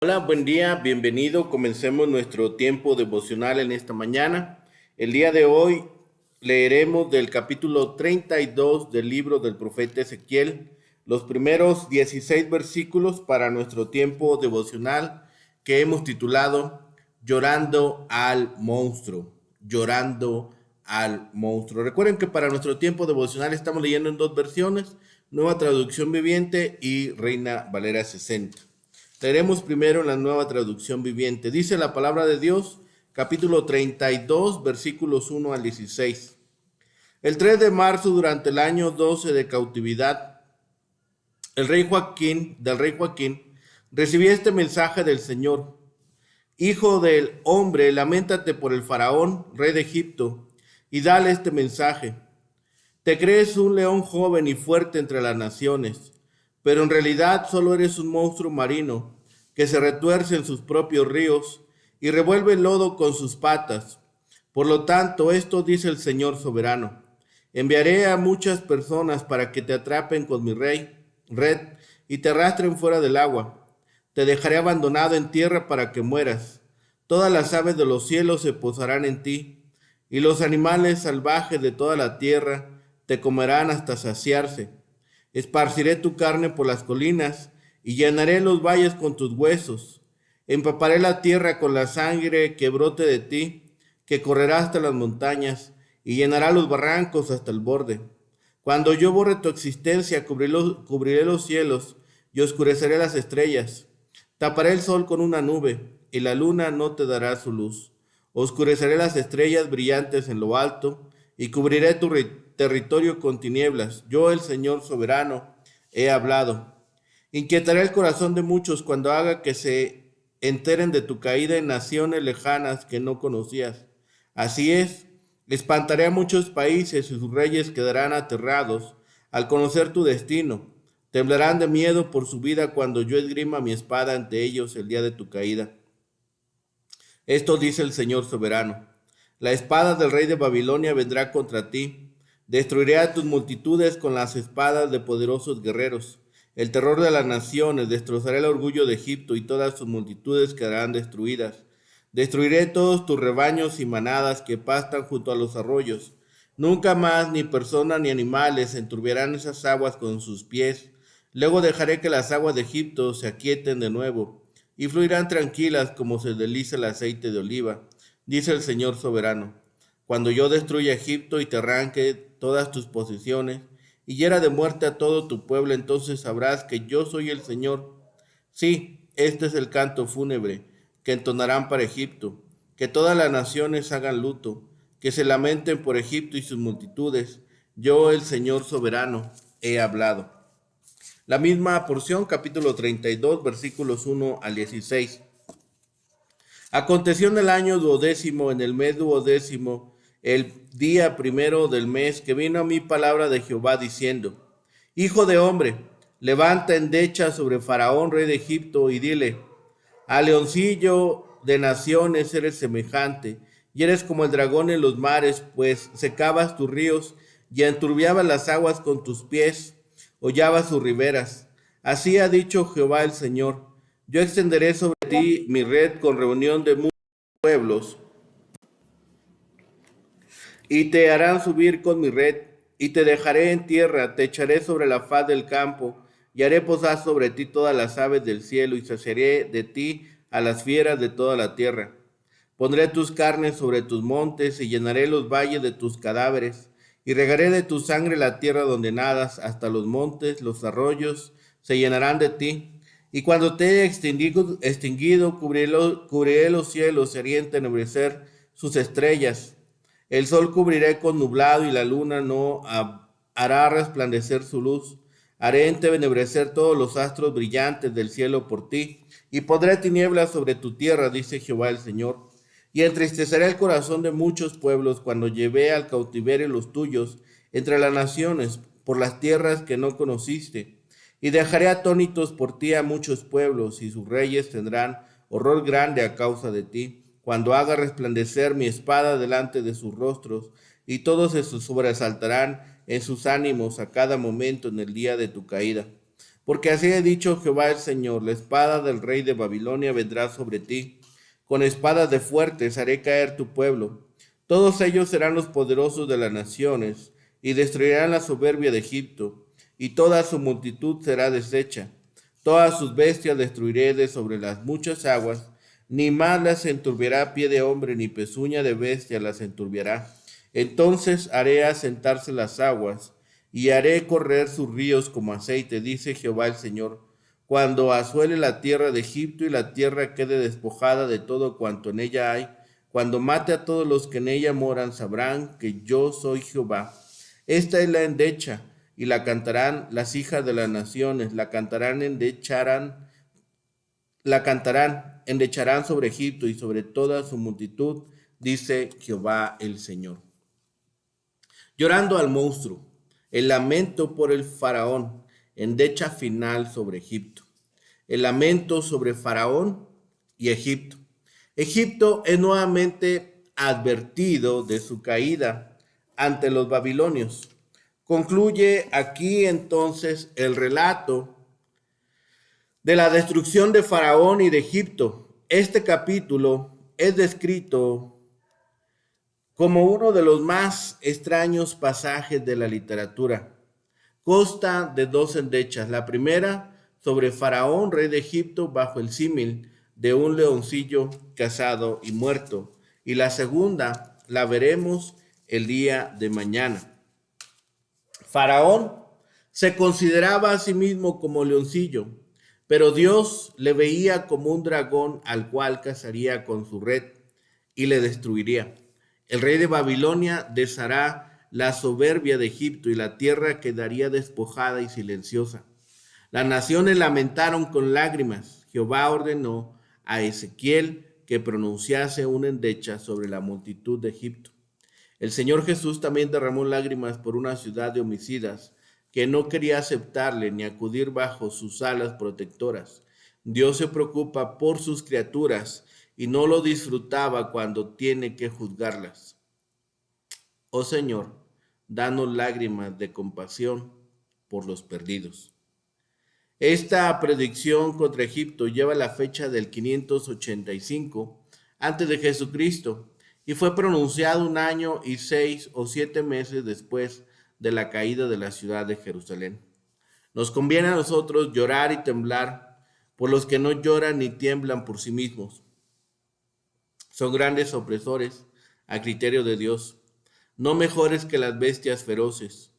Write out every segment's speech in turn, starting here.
Hola, buen día, bienvenido. Comencemos nuestro tiempo devocional en esta mañana. El día de hoy leeremos del capítulo 32 del libro del profeta Ezequiel, los primeros 16 versículos para nuestro tiempo devocional que hemos titulado Llorando al monstruo. Llorando al monstruo. Recuerden que para nuestro tiempo devocional estamos leyendo en dos versiones, Nueva Traducción Viviente y Reina Valera 60. Leeremos primero en la Nueva Traducción Viviente. Dice la palabra de Dios, capítulo 32, versículos 1 al 16. El 3 de marzo, durante el año 12 de cautividad, del rey Joaquín, recibí este mensaje del Señor. Hijo del hombre, lamentate por el faraón, rey de Egipto, y dale este mensaje. Te crees un león joven y fuerte entre las naciones, pero en realidad solo eres un monstruo marino que se retuerce en sus propios ríos y revuelve el lodo con sus patas. Por lo tanto, esto dice el Señor soberano. Enviaré a muchas personas para que te atrapen con mi red y te arrastren fuera del agua. Te dejaré abandonado en tierra para que mueras. Todas las aves de los cielos se posarán en ti, y los animales salvajes de toda la tierra te comerán hasta saciarse. Esparciré tu carne por las colinas y llenaré los valles con tus huesos. Empaparé la tierra con la sangre que brote de ti, que correrá hasta las montañas y llenará los barrancos hasta el borde. Cuando yo borre tu existencia, cubriré los cielos y oscureceré las estrellas. Taparé el sol con una nube y la luna no te dará su luz. Oscureceré las estrellas brillantes en lo alto y cubriré tu territorio con tinieblas. Yo, el Señor soberano, he hablado. Inquietaré el corazón de muchos cuando haga que se enteren de tu caída en naciones lejanas que no conocías. Así es, espantaré a muchos países y sus reyes quedarán aterrados al conocer tu destino. Temblarán de miedo por su vida cuando yo esgrima mi espada ante ellos el día de tu caída. Esto dice el Señor soberano. La espada del rey de Babilonia vendrá contra ti. Destruiré a tus multitudes con las espadas de poderosos guerreros. El terror de las naciones, destrozaré el orgullo de Egipto y todas sus multitudes quedarán destruidas. Destruiré todos tus rebaños y manadas que pastan junto a los arroyos. Nunca más ni personas ni animales enturbiarán esas aguas con sus pies. Luego dejaré que las aguas de Egipto se aquieten de nuevo y fluirán tranquilas como se desliza el aceite de oliva, dice el Señor soberano. Cuando yo destruya Egipto y te arranque todas tus posesiones y hiera de muerte a todo tu pueblo, entonces sabrás que yo soy el Señor. Sí, este es el canto fúnebre que entonarán para Egipto, que todas las naciones hagan luto, que se lamenten por Egipto y sus multitudes. Yo, el Señor soberano, he hablado. La misma porción, capítulo 32, versículos 1 al 16. Aconteció en el año duodécimo, en el mes duodécimo, el día primero del mes, que vino a mí palabra de Jehová diciendo: Hijo de hombre, levanta endecha sobre Faraón, rey de Egipto, y dile: a leoncillo de naciones eres semejante, y eres como el dragón en los mares, pues secabas tus ríos y enturbiabas las aguas con tus pies, hollabas sus riberas. Así ha dicho Jehová el Señor: yo extenderé sobre ti mi red con reunión de muchos pueblos, y te harán subir con mi red, y te dejaré en tierra, te echaré sobre la faz del campo, y haré posar sobre ti todas las aves del cielo, y saciaré de ti a las fieras de toda la tierra. Pondré tus carnes sobre tus montes, y llenaré los valles de tus cadáveres, y regaré de tu sangre la tierra donde nadas, hasta los montes, los arroyos, se llenarán de ti. Y cuando te haya extinguido cubriré los cielos, y haré entenebrecer sus estrellas. El sol cubriré con nublado y la luna no hará resplandecer su luz. Haré entenebrecer todos los astros brillantes del cielo por ti, y pondré tinieblas sobre tu tierra, dice Jehová el Señor. Y entristeceré el corazón de muchos pueblos cuando llevé al cautiverio los tuyos entre las naciones, por las tierras que no conociste. Y dejaré atónitos por ti a muchos pueblos, y sus reyes tendrán horror grande a causa de ti, cuando haga resplandecer mi espada delante de sus rostros, y todos se sobresaltarán en sus ánimos a cada momento en el día de tu caída. Porque así ha dicho Jehová el Señor: la espada del rey de Babilonia vendrá sobre ti, con espadas de fuertes haré caer tu pueblo. Todos ellos serán los poderosos de las naciones, y destruirán la soberbia de Egipto, y toda su multitud será deshecha. Todas sus bestias destruiré de sobre las muchas aguas, ni más las enturbiará pie de hombre, ni pezuña de bestia las enturbiará. Entonces haré asentarse las aguas, y haré correr sus ríos como aceite, dice Jehová el Señor, cuando asuele la tierra de Egipto y la tierra quede despojada de todo cuanto en ella hay. Cuando mate a todos los que en ella moran, sabrán que yo soy Jehová. Esta es la endecha, y la cantarán las hijas de las naciones, endecharán sobre Egipto y sobre toda su multitud, dice Jehová el Señor. Llorando al monstruo, el lamento por el faraón, endecha final sobre Egipto. El lamento sobre Faraón y Egipto. Egipto es nuevamente advertido de su caída ante los babilonios. Concluye aquí entonces el relato de la destrucción de Faraón y de Egipto. Este capítulo es descrito como uno de los más extraños pasajes de la literatura. Consta de dos endechas. La primera sobre Faraón, rey de Egipto, bajo el símil de un leoncillo cazado y muerto. Y la segunda la veremos el día de mañana. Faraón se consideraba a sí mismo como leoncillo, pero Dios le veía como un dragón al cual cazaría con su red y le destruiría. El rey de Babilonia deshará la soberbia de Egipto y la tierra quedaría despojada y silenciosa. Las naciones lamentaron con lágrimas. Jehová ordenó a Ezequiel que pronunciase una endecha sobre la multitud de Egipto. El Señor Jesús también derramó lágrimas por una ciudad de homicidas que no quería aceptarle ni acudir bajo sus alas protectoras. Dios se preocupa por sus criaturas y no lo disfrutaba cuando tiene que juzgarlas. Oh Señor, danos lágrimas de compasión por los perdidos. Esta predicción contra Egipto lleva la fecha del 585 antes de Jesucristo y fue pronunciado 1 año y 6 o 7 meses después de la caída de la ciudad de Jerusalén. Nos conviene a nosotros llorar y temblar por los que no lloran ni tiemblan por sí mismos. Son grandes opresores a criterio de Dios, no mejores que las bestias feroces.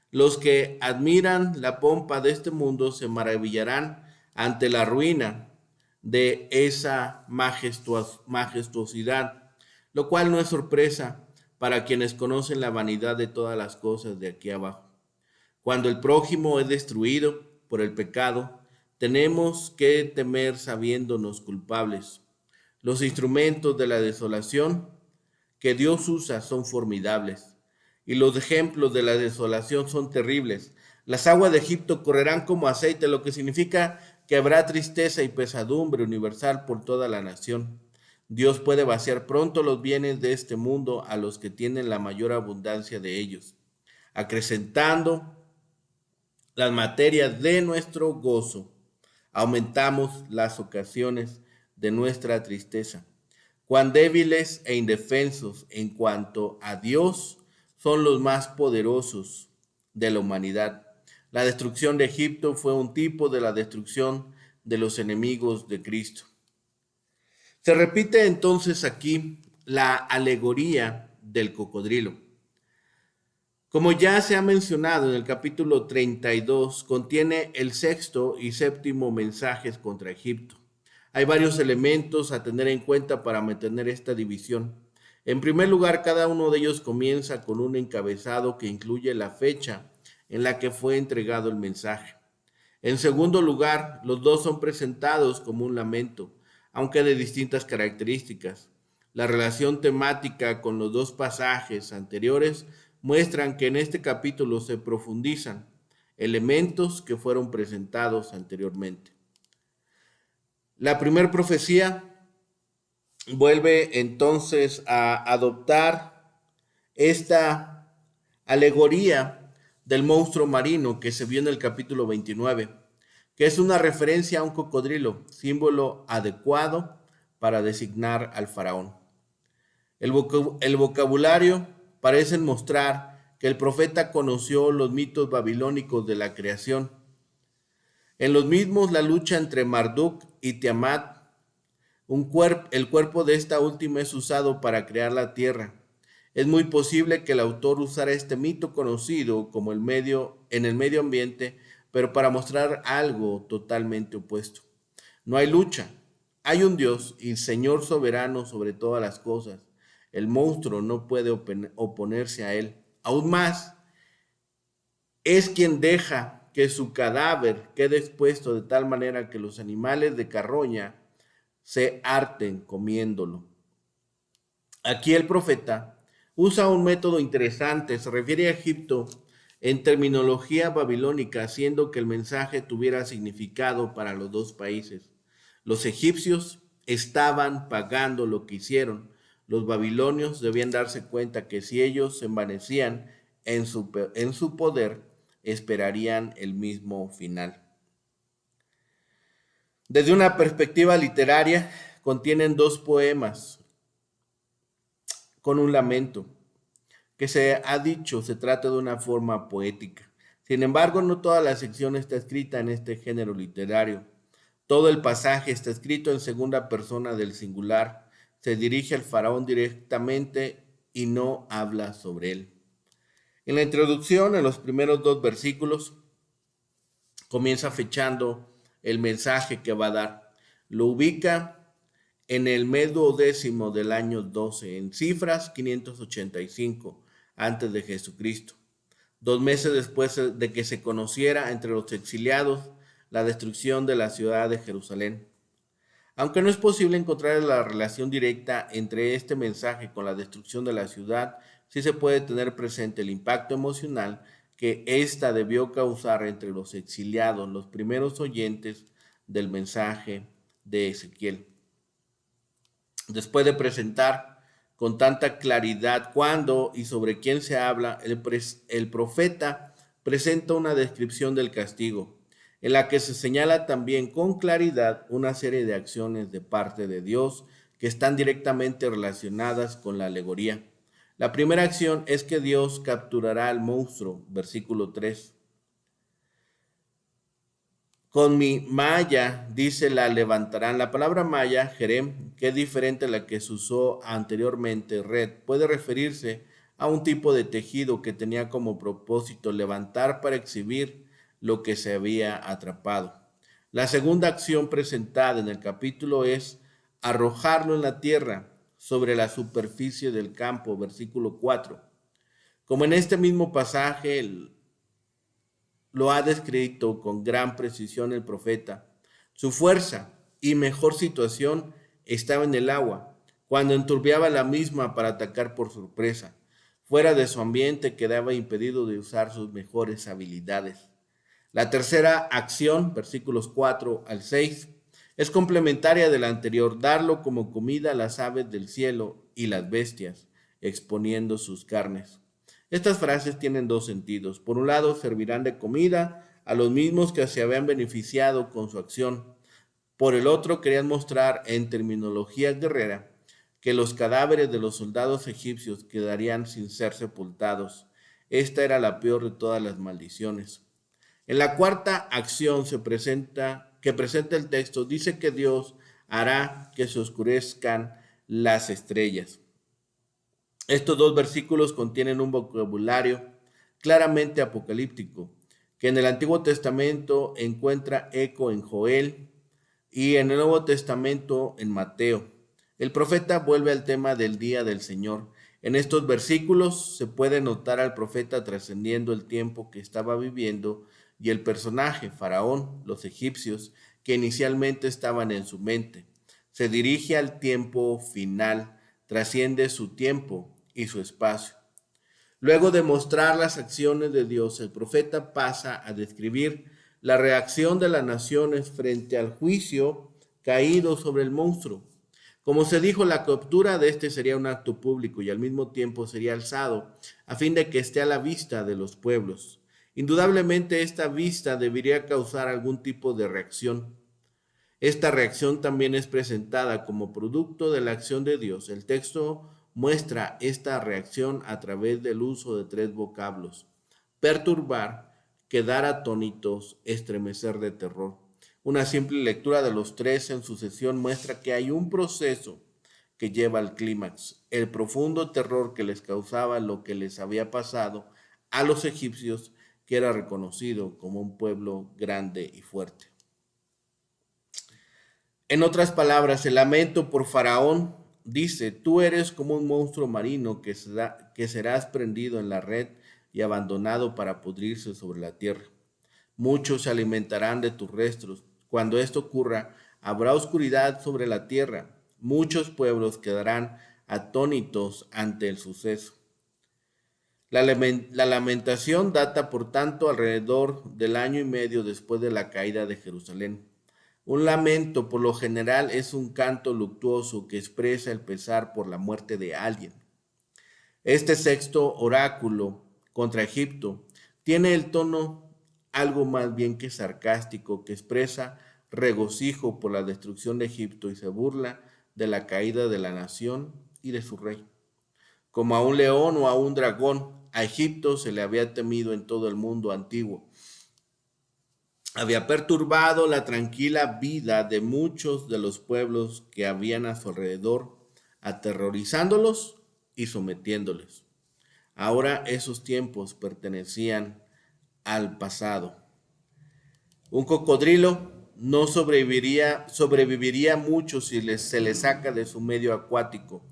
Los que admiran la pompa de este mundo se maravillarán ante la ruina de esa majestuosidad, lo cual no es sorpresa para quienes conocen la vanidad de todas las cosas de aquí abajo. Cuando el prójimo es destruido por el pecado, tenemos que temer sabiéndonos culpables. Los instrumentos de la desolación que Dios usa son formidables, y los ejemplos de la desolación son terribles. Las aguas de Egipto correrán como aceite, lo que significa que habrá tristeza y pesadumbre universal por toda la nación. Dios puede vaciar pronto los bienes de este mundo a los que tienen la mayor abundancia de ellos, acrecentando las materias de nuestro gozo. Aumentamos las ocasiones de nuestra tristeza. Cuán débiles e indefensos en cuanto a Dios son los más poderosos de la humanidad. La destrucción de Egipto fue un tipo de la destrucción de los enemigos de Cristo. Se repite entonces aquí la alegoría del cocodrilo. Como ya se ha mencionado en el capítulo 32, contiene el sexto y séptimo mensajes contra Egipto. Hay varios elementos a tener en cuenta para mantener esta división. En primer lugar, cada uno de ellos comienza con un encabezado que incluye la fecha en la que fue entregado el mensaje. En segundo lugar, los dos son presentados como un lamento, aunque de distintas características. La relación temática con los dos pasajes anteriores muestran que en este capítulo se profundizan elementos que fueron presentados anteriormente. La primera profecía vuelve entonces a adoptar esta alegoría del monstruo marino que se vio en el capítulo 29. que es una referencia a un cocodrilo, símbolo adecuado para designar al faraón. El vocabulario parece mostrar que el profeta conoció los mitos babilónicos de la creación. En los mismos, la lucha entre Marduk y Tiamat, el cuerpo de esta última es usado para crear la tierra. Es muy posible que el autor usara este mito conocido como en el medio ambiente, pero para mostrar algo totalmente opuesto. No hay lucha, hay un Dios y Señor soberano sobre todas las cosas. El monstruo no puede oponerse a él. Aún más, es quien deja que su cadáver quede expuesto de tal manera que los animales de carroña se harten comiéndolo. Aquí el profeta usa un método interesante, se refiere a Egipto en terminología babilónica, haciendo que el mensaje tuviera significado para los dos países. Los egipcios estaban pagando lo que hicieron. Los babilonios debían darse cuenta que si ellos se envanecían en su poder, esperarían el mismo final. Desde una perspectiva literaria, contienen dos poemas con un lamento, que se ha dicho se trata de una forma poética. Sin embargo, no toda la sección está escrita en este género literario. Todo el pasaje está escrito en segunda persona del singular. Se dirige al faraón directamente y no habla sobre él. En la introducción, en los primeros 2 versículos, comienza fechando el mensaje que va a dar. Lo ubica en el mes 12º del año 12, en cifras 585 antes de Jesucristo. 2 meses después de que se conociera entre los exiliados la destrucción de la ciudad de Jerusalén. Aunque no es posible encontrar la relación directa entre este mensaje con la destrucción de la ciudad, sí se puede tener presente el impacto emocional que ésta debió causar entre los exiliados, los primeros oyentes del mensaje de Ezequiel. Después de presentar con tanta claridad cuándo y sobre quién se habla, el profeta presenta una descripción del castigo, en la que se señala también con claridad una serie de acciones de parte de Dios que están directamente relacionadas con la alegoría. La primera acción es que Dios capturará al monstruo, versículo 3. Con mi malla, dice, la levantarán. La palabra malla, jerem, que es diferente a la que se usó anteriormente, red, puede referirse a un tipo de tejido que tenía como propósito levantar para exhibir lo que se había atrapado. La segunda acción presentada en el capítulo es arrojarlo en la tierra, sobre la superficie del campo, versículo 4. Como en este mismo pasaje lo ha descrito con gran precisión el profeta, su fuerza y mejor situación estaba en el agua, cuando enturbiaba la misma para atacar por sorpresa. Fuera de su ambiente quedaba impedido de usar sus mejores habilidades. La tercera acción, versículos 4 al 6, es complementaria de la anterior, darlo como comida a las aves del cielo y las bestias, exponiendo sus carnes. Estas frases tienen dos sentidos. Por un lado, servirán de comida a los mismos que se habían beneficiado con su acción. Por el otro, querían mostrar en terminología guerrera que los cadáveres de los soldados egipcios quedarían sin ser sepultados. Esta era la peor de todas las maldiciones. En la cuarta acción que presenta el texto, dice que Dios hará que se oscurezcan las estrellas. Estos 2 versículos contienen un vocabulario claramente apocalíptico, que en el Antiguo Testamento encuentra eco en Joel y en el Nuevo Testamento en Mateo. El profeta vuelve al tema del día del Señor. En estos versículos se puede notar al profeta trascendiendo el tiempo que estaba viviendo y el personaje, Faraón, los egipcios, que inicialmente estaban en su mente. Se dirige al tiempo final, trasciende su tiempo y su espacio. Luego de mostrar las acciones de Dios, el profeta pasa a describir la reacción de las naciones frente al juicio caído sobre el monstruo. Como se dijo, la captura de este sería un acto público y al mismo tiempo sería alzado a fin de que esté a la vista de los pueblos. Indudablemente esta vista debería causar algún tipo de reacción. Esta reacción también es presentada como producto de la acción de Dios. El texto muestra esta reacción a través del uso de tres vocablos: perturbar, quedar atónitos, estremecer de terror. Una simple lectura de los tres en sucesión muestra que hay un proceso que lleva al clímax, el profundo terror que les causaba lo que les había pasado a los egipcios, que era reconocido como un pueblo grande y fuerte. En otras palabras, el lamento por Faraón dice: tú eres como un monstruo marino que serás prendido en la red y abandonado para pudrirse sobre la tierra. Muchos se alimentarán de tus restos. Cuando esto ocurra, habrá oscuridad sobre la tierra. Muchos pueblos quedarán atónitos ante el suceso. La lamentación data, por tanto, alrededor del año y medio después de la caída de Jerusalén. Un lamento, por lo general, es un canto luctuoso que expresa el pesar por la muerte de alguien. Este sexto oráculo contra Egipto tiene el tono algo más bien que sarcástico, que expresa regocijo por la destrucción de Egipto y se burla de la caída de la nación y de su rey. Como a un león o a un dragón, a Egipto se le había temido en todo el mundo antiguo. Había perturbado la tranquila vida de muchos de los pueblos que habían a su alrededor, aterrorizándolos y sometiéndoles. Ahora esos tiempos pertenecían al pasado. Un cocodrilo no sobreviviría mucho si se le saca de su medio acuático.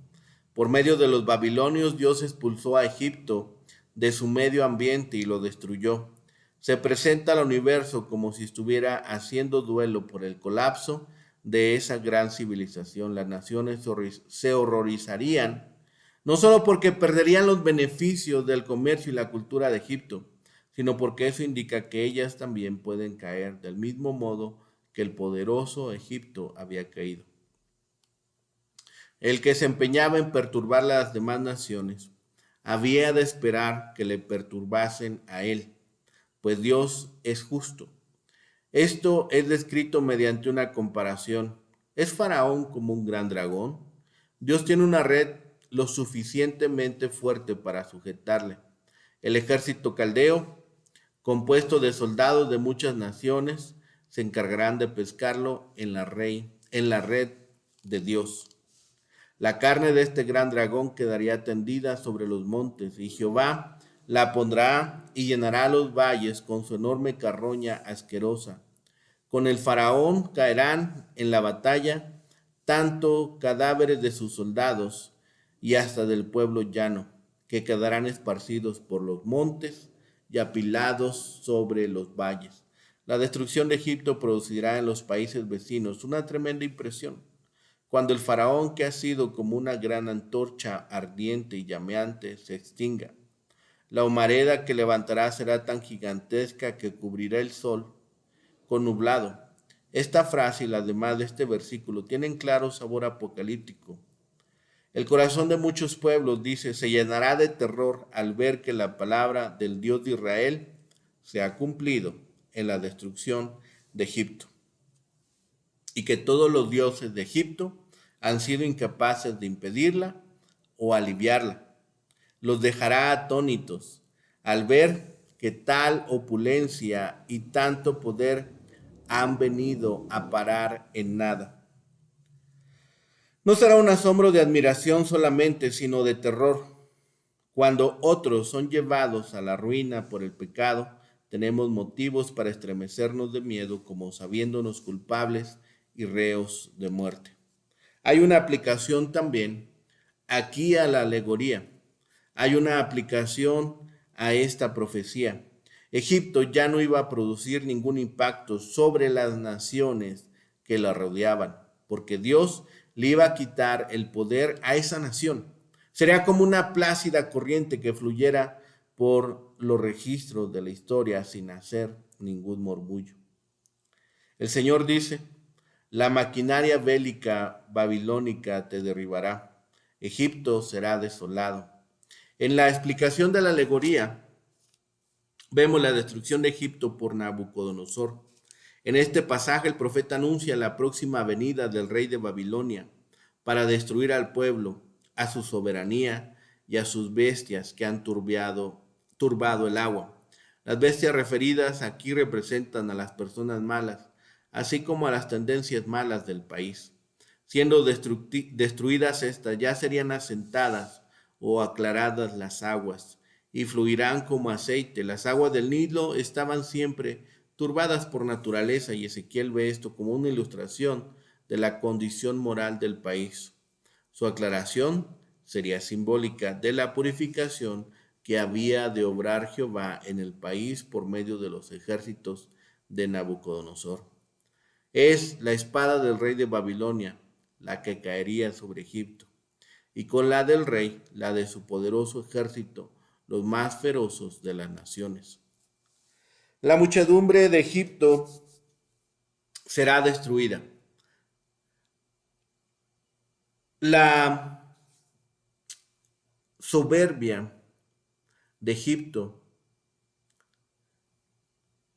Por medio de los babilonios, Dios expulsó a Egipto de su medio ambiente y lo destruyó. Se presenta al universo como si estuviera haciendo duelo por el colapso de esa gran civilización. Las naciones se horrorizarían, no solo porque perderían los beneficios del comercio y la cultura de Egipto, sino porque eso indica que ellas también pueden caer del mismo modo que el poderoso Egipto había caído. El que se empeñaba en perturbar a las demás naciones había de esperar que le perturbasen a él, pues Dios es justo. Esto es descrito mediante una comparación. ¿Es Faraón como un gran dragón? Dios tiene una red lo suficientemente fuerte para sujetarle. El ejército caldeo, compuesto de soldados de muchas naciones, se encargarán de pescarlo en la red de Dios. La carne de este gran dragón quedaría tendida sobre los montes, y Jehová la pondrá y llenará los valles con su enorme carroña asquerosa. Con el faraón caerán en la batalla tanto cadáveres de sus soldados y hasta del pueblo llano, que quedarán esparcidos por los montes y apilados sobre los valles. La destrucción de Egipto producirá en los países vecinos una tremenda impresión. Cuando el faraón, que ha sido como una gran antorcha ardiente y llameante, se extinga, la humareda que levantará será tan gigantesca que cubrirá el sol con nublado. Esta frase y las demás de este versículo tienen claro sabor apocalíptico. El corazón de muchos pueblos, dice, se llenará de terror al ver que la palabra del Dios de Israel se ha cumplido en la destrucción de Egipto, y que todos los dioses de Egipto han sido incapaces de impedirla o aliviarla. Los dejará atónitos al ver que tal opulencia y tanto poder han venido a parar en nada. No será un asombro de admiración solamente, sino de terror. Cuando otros son llevados a la ruina por el pecado, tenemos motivos para estremecernos de miedo, como sabiéndonos culpables y reos de muerte. Hay una aplicación también aquí a la alegoría. Hay una aplicación a esta profecía. Egipto ya no iba a producir ningún impacto sobre las naciones que la rodeaban, porque Dios le iba a quitar el poder a esa nación. Sería como una plácida corriente que fluyera por los registros de la historia sin hacer ningún murmullo. El Señor dice: la maquinaria bélica babilónica te derribará. Egipto será desolado. En la explicación de la alegoría, vemos la destrucción de Egipto por Nabucodonosor. En este pasaje el profeta anuncia la próxima venida del rey de Babilonia para destruir al pueblo, a su soberanía y a sus bestias que han turbado el agua. Las bestias referidas aquí representan a las personas malas, así como a las tendencias malas del país. Siendo destruidas estas, ya serían asentadas o aclaradas las aguas, y fluirán como aceite. Las aguas del Nilo estaban siempre turbadas por naturaleza, y Ezequiel ve esto como una ilustración de la condición moral del país. Su aclaración sería simbólica de la purificación que había de obrar Jehová en el país por medio de los ejércitos de Nabucodonosor. Es la espada del rey de Babilonia la que caería sobre Egipto, y con la del rey, la de su poderoso ejército, los más feroces de las naciones. La muchedumbre de Egipto será destruida. La soberbia de Egipto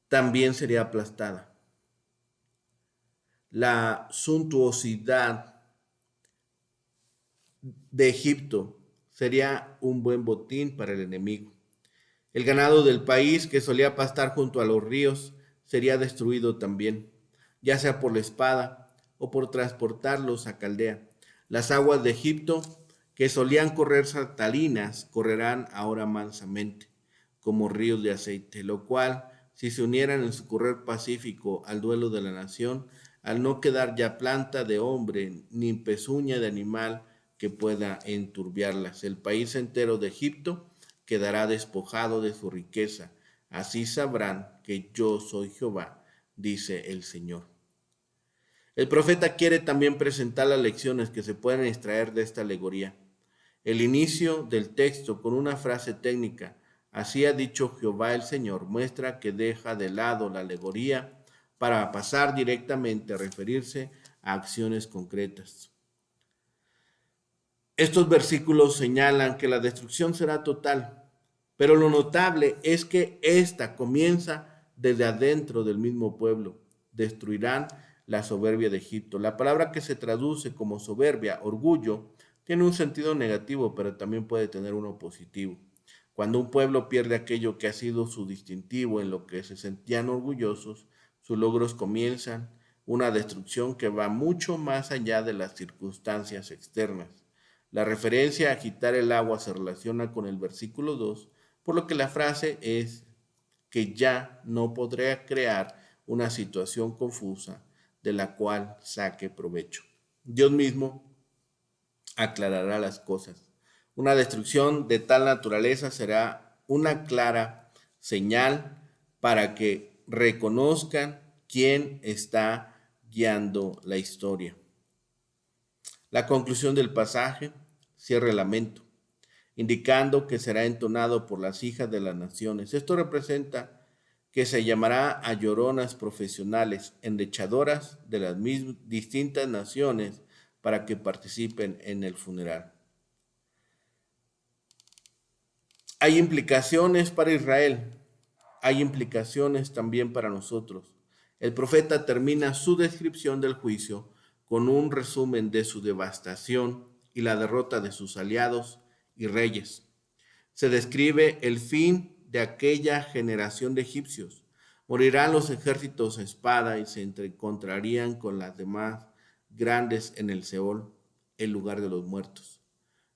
también sería aplastada. La suntuosidad de Egipto sería un buen botín para el enemigo. El ganado del país que solía pastar junto a los ríos sería destruido también, ya sea por la espada o por transportarlos a Caldea. Las aguas de Egipto que solían correr saltarinas correrán ahora mansamente, como ríos de aceite, lo cual, si se unieran en su correr pacífico al duelo de la nación, al no quedar ya planta de hombre ni pezuña de animal que pueda enturbiarlas, el país entero de Egipto quedará despojado de su riqueza. Así sabrán que yo soy Jehová, dice el Señor. El profeta quiere también presentar las lecciones que se pueden extraer de esta alegoría. El inicio del texto con una frase técnica, así ha dicho Jehová el Señor, muestra que deja de lado la alegoría para pasar directamente a referirse a acciones concretas. Estos versículos señalan que la destrucción será total, pero lo notable es que esta comienza desde adentro del mismo pueblo. Destruirán la soberbia de Egipto. La palabra que se traduce como soberbia, orgullo, tiene un sentido negativo, pero también puede tener uno positivo. Cuando un pueblo pierde aquello que ha sido su distintivo, en lo que se sentían orgullosos, sus logros comienzan una destrucción que va mucho más allá de las circunstancias externas. La referencia a agitar el agua se relaciona con el versículo 2, por lo que la frase es que ya no podrá crear una situación confusa de la cual saque provecho. Dios mismo aclarará las cosas. Una destrucción de tal naturaleza será una clara señal para que reconozcan quién está guiando la historia. La conclusión del pasaje cierra el lamento, indicando que será entonado por las hijas de las naciones. Esto representa que se llamará a lloronas profesionales, endechadoras de las distintas naciones para que participen en el funeral. Hay implicaciones para Israel, hay implicaciones también para nosotros. El profeta termina su descripción del juicio con un resumen de su devastación y la derrota de sus aliados y reyes. Se describe el fin de aquella generación de egipcios. Morirán los ejércitos a espada y se encontrarían con las demás grandes en el Seol, el lugar de los muertos.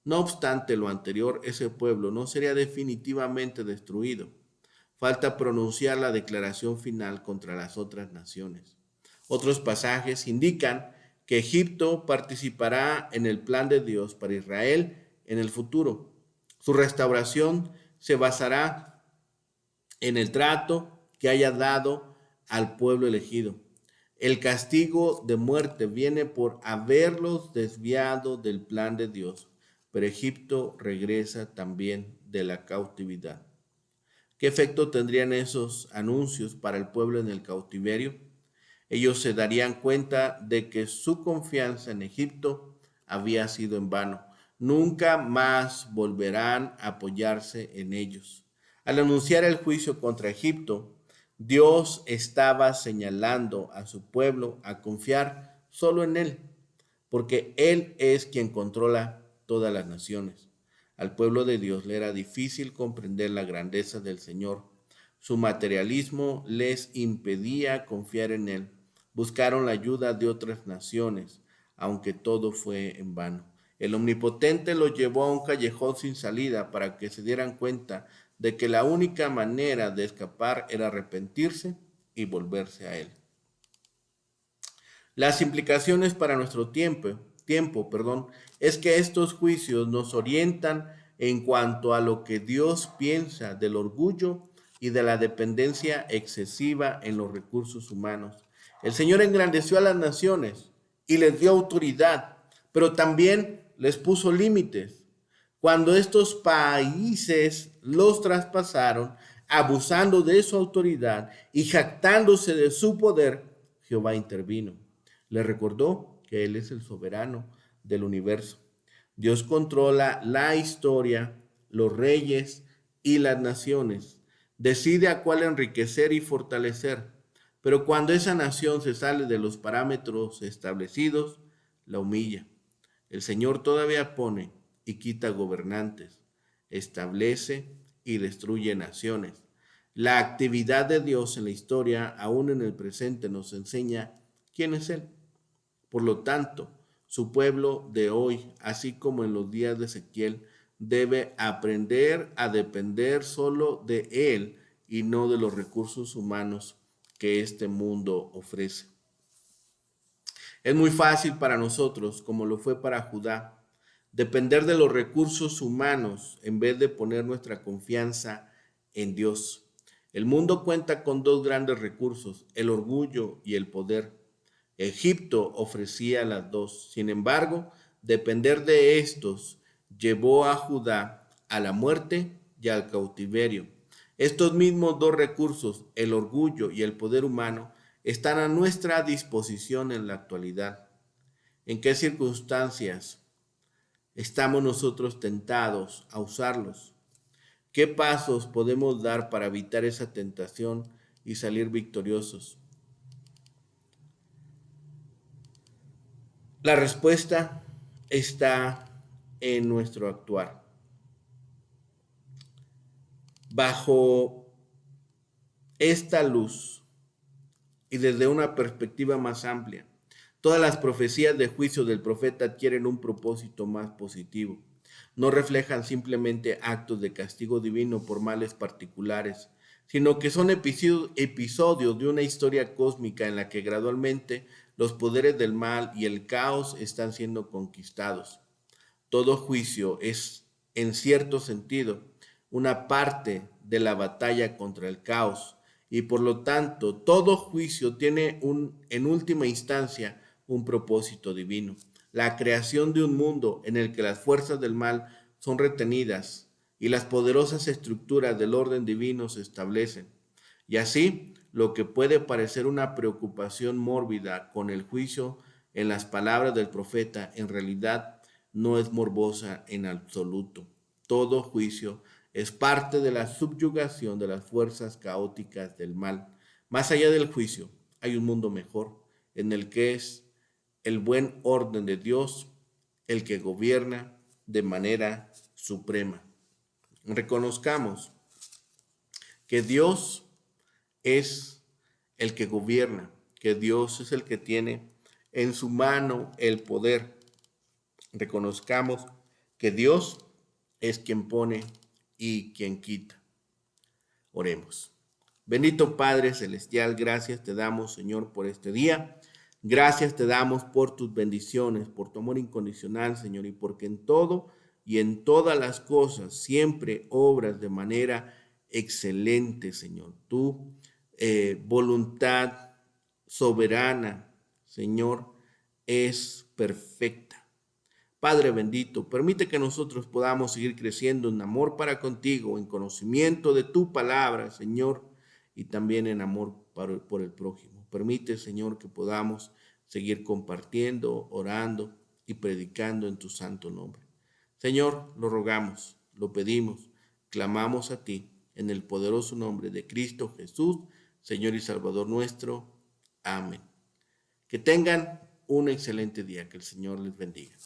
No obstante lo anterior, ese pueblo no sería definitivamente destruido. Falta pronunciar la declaración final contra las otras naciones. Otros pasajes indican que Egipto participará en el plan de Dios para Israel en el futuro. Su restauración se basará en el trato que haya dado al pueblo elegido. El castigo de muerte viene por haberlos desviado del plan de Dios, pero Egipto regresa también de la cautividad. ¿Qué efecto tendrían esos anuncios para el pueblo en el cautiverio? Ellos se darían cuenta de que su confianza en Egipto había sido en vano. Nunca más volverán a apoyarse en ellos. Al anunciar el juicio contra Egipto, Dios estaba señalando a su pueblo a confiar solo en Él, porque Él es quien controla todas las naciones. Al pueblo de Dios le era difícil comprender la grandeza del Señor. Su materialismo les impedía confiar en Él. Buscaron la ayuda de otras naciones, aunque todo fue en vano. El Omnipotente los llevó a un callejón sin salida para que se dieran cuenta de que la única manera de escapar era arrepentirse y volverse a Él. Las implicaciones para nuestro tiempo, es que estos juicios nos orientan en cuanto a lo que Dios piensa del orgullo y de la dependencia excesiva en los recursos humanos. El Señor engrandeció a las naciones y les dio autoridad, pero también les puso límites. Cuando estos países los traspasaron, abusando de su autoridad y jactándose de su poder, Jehová intervino. Le recordó que Él es el soberano del universo. Dios controla la historia, los reyes y las naciones. Decide a cuál enriquecer y fortalecer. Pero cuando esa nación se sale de los parámetros establecidos, la humilla. El Señor todavía pone y quita gobernantes, establece y destruye naciones. La actividad de Dios en la historia, aún en el presente, nos enseña quién es Él. Por lo tanto, su pueblo de hoy, así como en los días de Ezequiel, debe aprender a depender solo de Él y no de los recursos humanos que este mundo ofrece. Es muy fácil para nosotros, como lo fue para Judá, depender de los recursos humanos en vez de poner nuestra confianza en Dios. El mundo cuenta con dos grandes recursos, el orgullo y el poder. Egipto ofrecía las dos. Sin embargo, depender de estos llevó a Judá a la muerte y al cautiverio. Estos mismos dos recursos, el orgullo y el poder humano, están a nuestra disposición en la actualidad. ¿En qué circunstancias estamos nosotros tentados a usarlos? ¿Qué pasos podemos dar para evitar esa tentación y salir victoriosos? La respuesta está en nuestro actuar. Bajo esta luz y desde una perspectiva más amplia, todas las profecías de juicio del profeta adquieren un propósito más positivo. No reflejan simplemente actos de castigo divino por males particulares, sino que son episodios de una historia cósmica en la que gradualmente los poderes del mal y el caos están siendo conquistados. Todo juicio es, en cierto sentido, una parte de la batalla contra el caos y por lo tanto todo juicio tiene en última instancia un propósito divino. La creación de un mundo en el que las fuerzas del mal son retenidas y las poderosas estructuras del orden divino se establecen. Y así, lo que puede parecer una preocupación mórbida con el juicio en las palabras del profeta, en realidad no es morbosa en absoluto. Todo juicio es parte de la subyugación de las fuerzas caóticas del mal. Más allá del juicio, hay un mundo mejor, en el que es el buen orden de Dios el que gobierna de manera suprema. Reconozcamos que Dios es el que gobierna, que Dios es el que tiene en su mano el poder. Reconozcamos que Dios es quien pone y quien quita. Oremos. Bendito Padre Celestial, gracias te damos, Señor, por este día. Gracias te damos por tus bendiciones, por tu amor incondicional, Señor, y porque en todo y en todas las cosas siempre obras de manera excelente, Señor. Tu voluntad soberana, Señor, es perfecta. Padre bendito, permite que nosotros podamos seguir creciendo en amor para contigo, en conocimiento de tu palabra, Señor, y también en amor por el prójimo. Permite, Señor, que podamos seguir compartiendo, orando y predicando en tu santo nombre. Señor, lo rogamos, lo pedimos, clamamos a ti en el poderoso nombre de Cristo Jesús, Señor y Salvador nuestro. Amén. Que tengan un excelente día. Que el Señor les bendiga.